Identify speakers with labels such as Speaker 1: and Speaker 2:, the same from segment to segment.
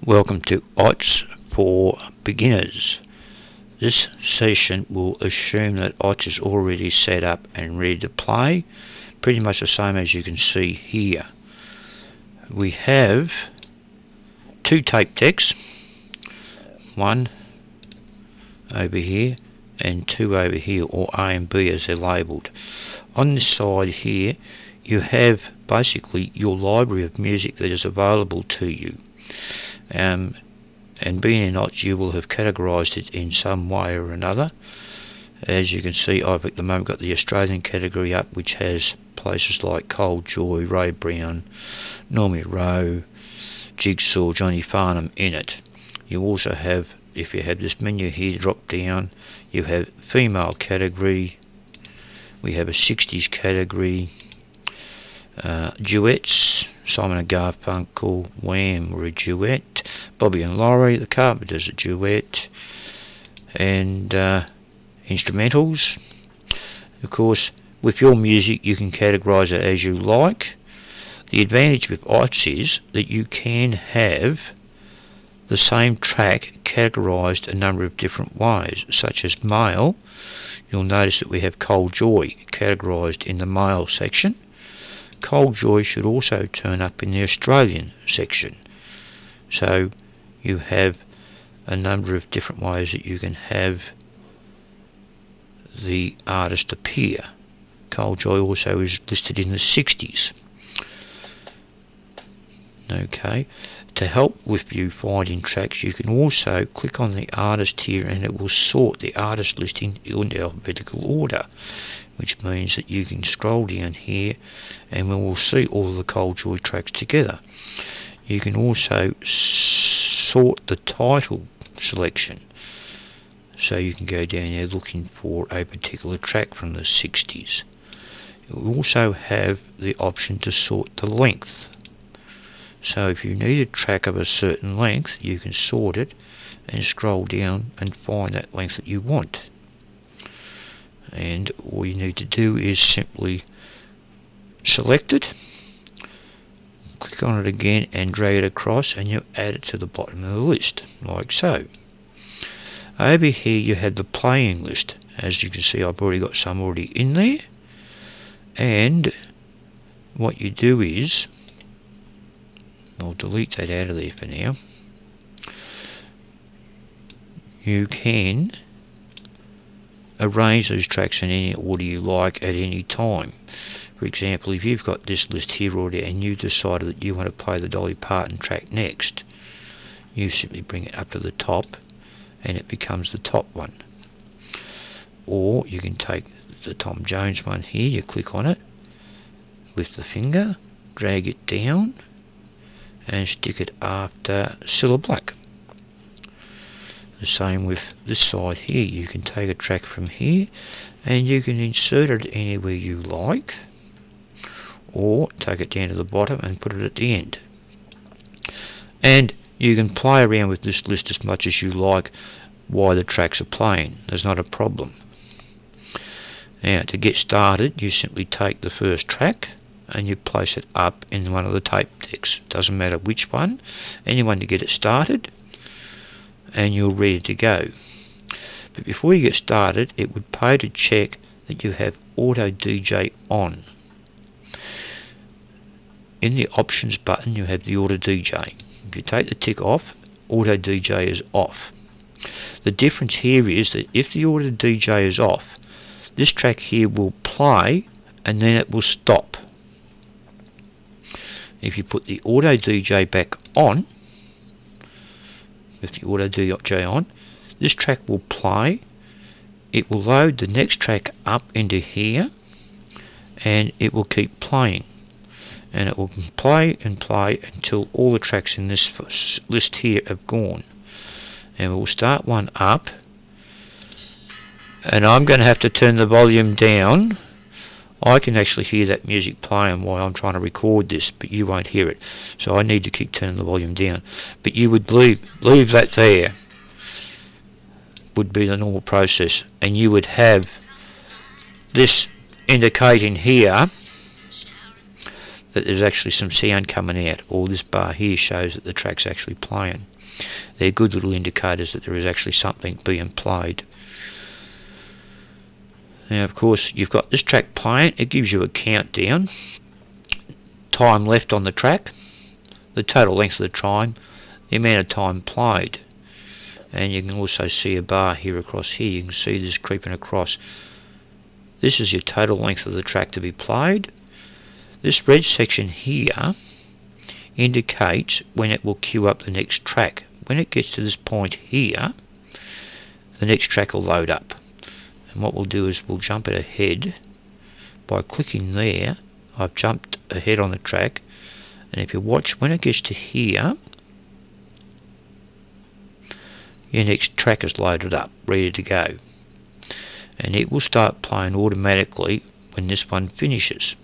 Speaker 1: Welcome to OTS for Beginners. This session will assume that OTS is already set up and ready to play, pretty much the same as you can see here. We have two tape decks, one over here and two over here, or A and B as they're labelled. On this side here you have basically your library of music that is available to you. And being in OTS, you will have categorised it in some way or another. As you can see, I've at the moment got the Australian category up, which has places like Cold Joy, Ray Brown, Normie Rowe, Jigsaw, Johnny Farnham in it. You also have, if you have this menu here drop down, you have female category, we have a 60s category, duets, Simon and Garfunkel, Wham were a duet, Bobby and Laurie, the Carpenters a duet, and instrumentals. Of course, with your music you can categorise it as you like. The advantage with OTS is that you can have the same track categorised a number of different ways, such as male. You'll notice that we have Cold Joy categorised in the male section. Cold Joy should also turn up in the Australian section. So you have a number of different ways that you can have the artist appear. Cold Joy also is listed in the 60s. Okay, to help with you finding tracks, you can also click on the artist here and it will sort the artist listing in alphabetical order, which means that you can scroll down here and we will see all of the Cold Joy tracks together. You can also sort the title selection, so you can go down there looking for a particular track from the 60s. You also have the option to sort the length. So if you need a track of a certain length, you can sort it and scroll down and find that length that you want. And all you need to do is simply select it, click on it again and drag it across, and you add it to the bottom of the list, like so. Over here you have the playing list. As you can see, I've already got some already in there, and what you do is, I'll delete that out of there for now, you can arrange those tracks in any order you like at any time. For example, if you've got this list here already and you decided that you want to play the Dolly Parton track next, you simply bring it up to the top and it becomes the top one. Or you can take the Tom Jones one here, you click on it with the finger, drag it down and stick it after Cilla Black. The same with this side here. You can take a track from here and you can insert it anywhere you like, or take it down to the bottom and put it at the end. And you can play around with this list as much as you like while the tracks are playing. There's not a problem. Now, to get started, you simply take the first track and you place it up in one of the tape decks. Doesn't matter which one, anyone to get it started, and you're ready to go. But before you get started, it would pay to check that you have Auto DJ on. In the options button you have the Auto DJ. If you take the tick off, Auto DJ is off. The difference here is that if the Auto DJ is off, this track here will play and then it will stop. If you put the Auto DJ back on, with the Auto DJ on, this track will play, it will load the next track up into here, and it will keep playing. And it will play and play until all the tracks in this list here have gone. And we'll start one up, and I'm going to have to turn the volume down. I can actually hear that music playing while I'm trying to record this, but you won't hear it, so I need to keep turning the volume down. But you would leave that there, would be the normal process, and you would have this indicating here that there's actually some sound coming out, or this bar here shows that the track's actually playing. They're good little indicators that there is actually something being played. Now of course you've got this track playing, it gives you a countdown, time left on the track, the total length of the time, the amount of time played. And you can also see a bar here across here, you can see this creeping across. This is your total length of the track to be played. This red section here indicates when it will queue up the next track. When it gets to this point here, the next track will load up. And what we'll do is we'll jump it ahead by clicking there. I've jumped ahead on the track, and if you watch, when it gets to here, your next track is loaded up, ready to go. And it will start playing automatically when this one finishes.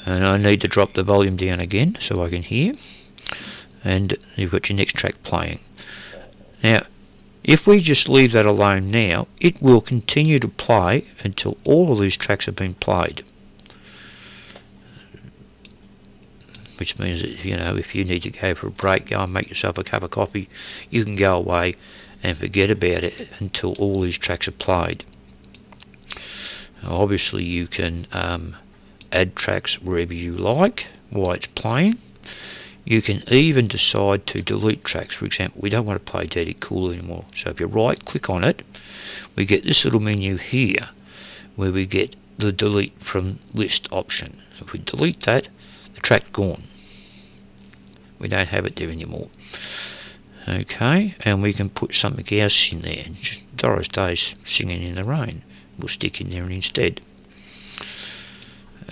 Speaker 1: And I need to drop the volume down again so I can hear. And you've got your next track playing. Now, if we just leave that alone now, it will continue to play until all of these tracks have been played. Which means that, you know, if you need to go for a break, go and make yourself a cup of coffee, you can go away and forget about it until all these tracks are played. Now, obviously you can add tracks wherever you like while it's playing. You can even decide to delete tracks. For example, we don't want to play Daddy Cool anymore, so if you right click on it, we get this little menu here where we get the delete from list option. If we delete that, the track's gone. We don't have it there anymore. Okay, and we can put something else in there. Doris Day's Singing in the Rain. We'll stick in there instead.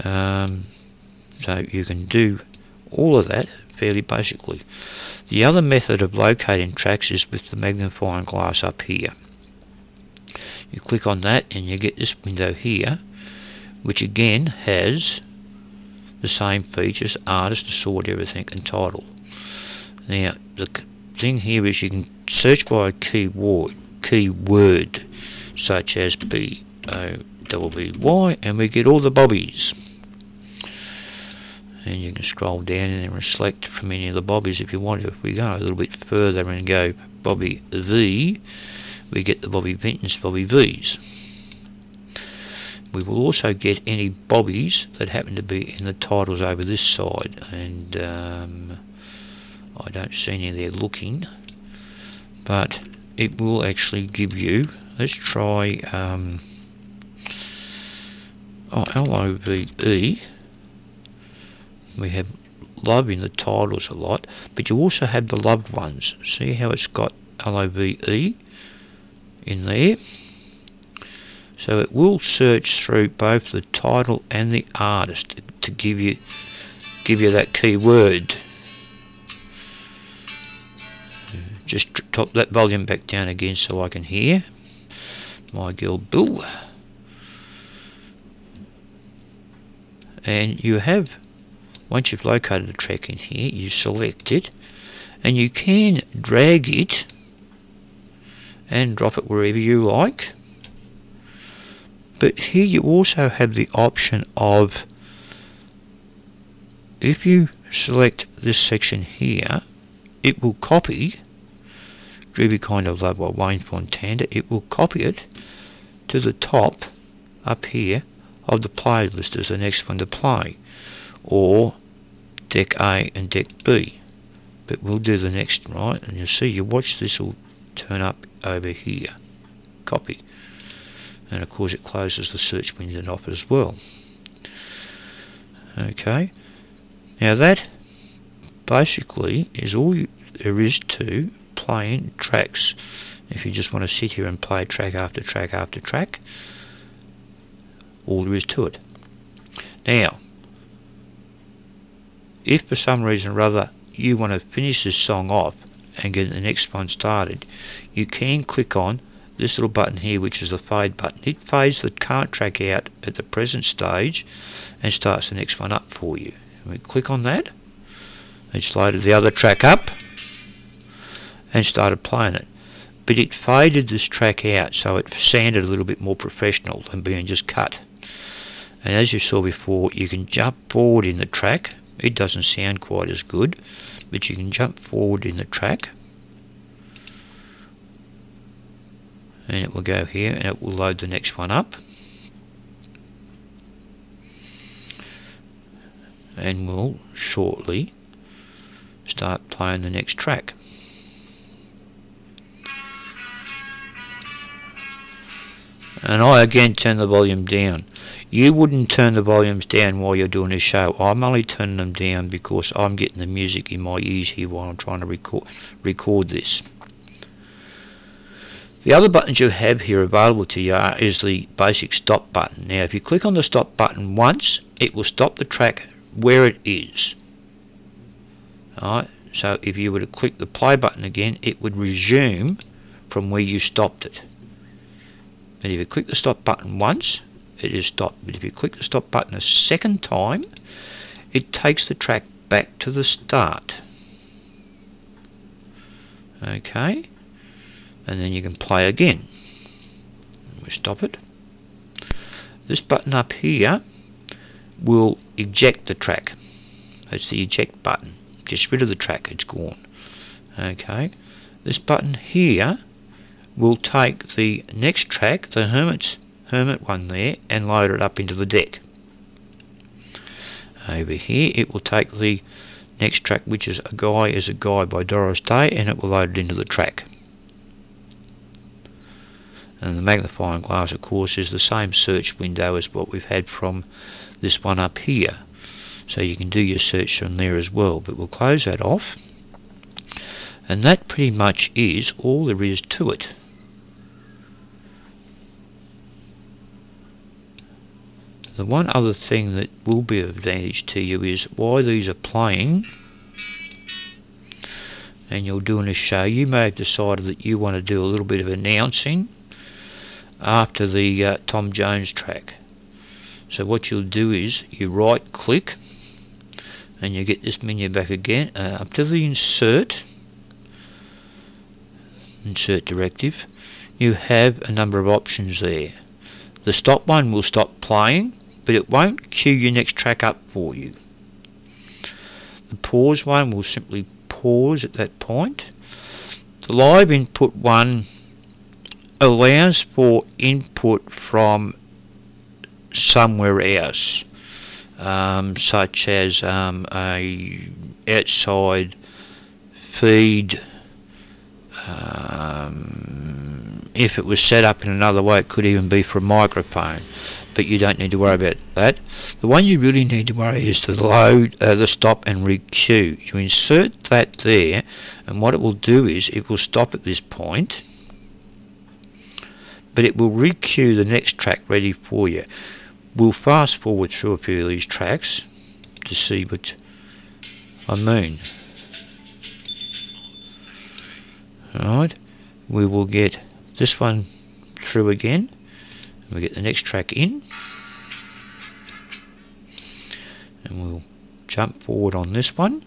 Speaker 1: So you can do all of that fairly basically. The other method of locating tracks is with the magnifying glass up here. You click on that and you get this window here, which again has the same features: artist, sort, everything, and title. Now the thing here is you can search by a keyword such as BOBBY, and we get all the bobbies. And you can scroll down in there and select from any of the bobbies if you want to. If we go a little bit further and go Bobby V, we get the Bobby Vinton's Bobby V's. We will also get any bobbies that happen to be in the titles over this side, and I don't see any there looking, but it will actually give you, let's try LOVE. We have love in the titles a lot, but you also have the loved ones. See how it's got LOVE in there? So it will search through both the title and the artist to give you that keyword. Just top that volume back down again so I can hear my girl Bill. And you have, once you've located the track in here, you select it, and you can drag it and drop it wherever you like. But here you also have the option of, if you select this section here, it will copy Groovy Kind of Love by Wayne Fontana. It will copy it to the top up here of the playlist as the next one to play, or deck A and deck B. But we'll do the next, right? And you'll see, you watch, this will turn up over here, copy, and of course it closes the search window off as well. Okay, now that basically is all there is to playing tracks. If you just want to sit here and play track after track after track, all there is to it. Now, if for some reason or other you want to finish this song off and get the next one started, you can click on this little button here, which is the fade button. It fades the current track out at the present stage and starts the next one up for you. And we click on that, it's loaded the other track up and started playing it. but it faded this track out, so it sounded a little bit more professional than being just cut. And as you saw before, you can jump forward in the track. It doesn't sound quite as good, but you can jump forward in the track, and it will go here and it will load the next one up, and we'll shortly start playing the next track. And I again turn the volume down. You wouldn't turn the volumes down while you're doing a show. I'm only turning them down because I'm getting the music in my ears here while I'm trying to record this. The other buttons you have here available to you is the basic stop button. Now if you click on the stop button once, it will stop the track where it is. Alright, so if you were to click the play button again, it would resume from where you stopped it. And if you click the stop button once, it is stopped. But if you click the stop button a second time, it takes the track back to the start. Okay, and then you can play again. We stop it. This button up here will eject the track. That's the eject button. Gets rid of the track, it's gone. Okay, this button here will take the next track, the Hermit one there, and load it up into the deck. Over here it will take the next track, which is A Guy by Doris Day, and it will load it into the track. And the magnifying glass, of course, is the same search window as what we've had from this one up here, so you can do your search from there as well. But we'll close that off, and that pretty much is all there is to it. The one other thing that will be of advantage to you is while these are playing and you're doing a show, you may have decided that you want to do a little bit of announcing after the Tom Jones track. So what you'll do is you right click and you get this menu back again, up to the insert directive. You have a number of options there. The stop one will stop playing, but it won't cue your next track up for you. The pause one will simply pause at that point. The live input one allows for input from somewhere else, such as a outside feed. If it was set up in another way, it could even be for a microphone, but you don't need to worry about that. The one you really need to worry is the load, the stop and re-cue. You insert that there, and what it will do is it will stop at this point, but it will re-cue the next track ready for you. We'll fast forward through a few of these tracks to see what I mean. Alright, we will get this one through again, and we'll get the next track in, and we'll jump forward on this one.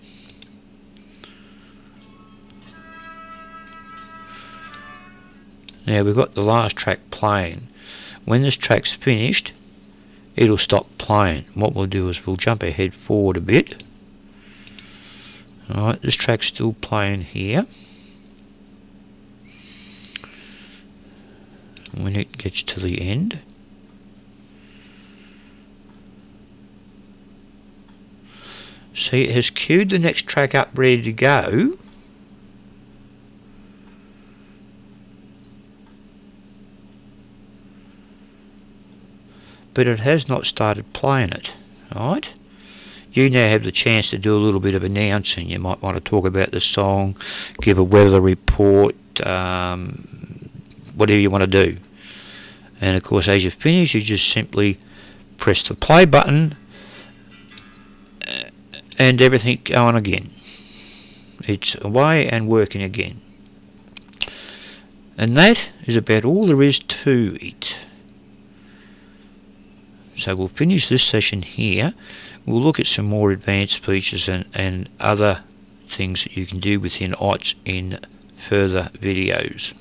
Speaker 1: Now we've got the last track playing. When this track's finished, it'll stop playing. What we'll do is we'll jump ahead forward a bit. Alright, this track's still playing here. When it gets to the end, see, it has queued the next track up ready to go, but it has not started playing it. Alright, you now have the chance to do a little bit of announcing. You might want to talk about the song, give a weather report, whatever you want to do. And of course, as you finish, you just simply press the play button and everything go on again. It's away and working again. And that is about all there is to it. So we'll finish this session here. We'll look at some more advanced features and other things that you can do within OTS in further videos.